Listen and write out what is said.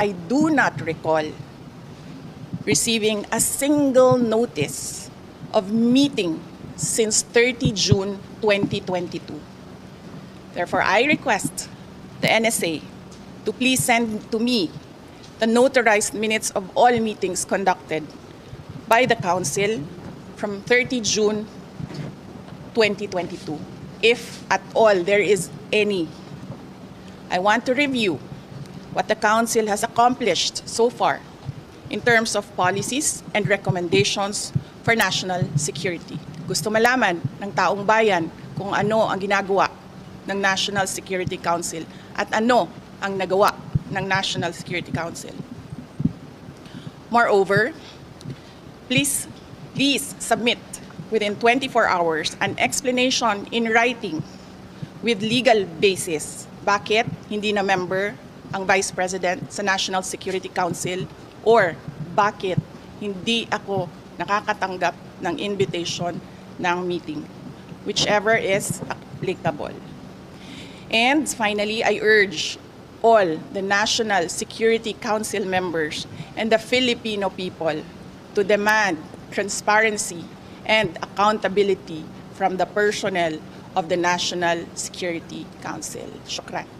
I do not recall receiving a single notice of meeting since 30 June 2022. Therefore, I request the NSA to please send to me the notarized minutes of all meetings conducted by the Council from 30 June 2022, if at all there is any. I want to review what the Council has accomplished so far in terms of policies and recommendations for national security. Gusto malaman ng taong bayan kung ano ang ginagawa ng National Security Council at ano ang nagawa ng National Security Council. Moreover, please submit within 24 hours an explanation in writing with legal basis bakit hindi na member ang Vice President sa National Security Council or bakit hindi ako nakakatanggap ng invitation ng meeting, whichever is applicable. And finally, I urge all the National Security Council members and the Filipino people to demand transparency and accountability from the personnel of the National Security Council. Shukran.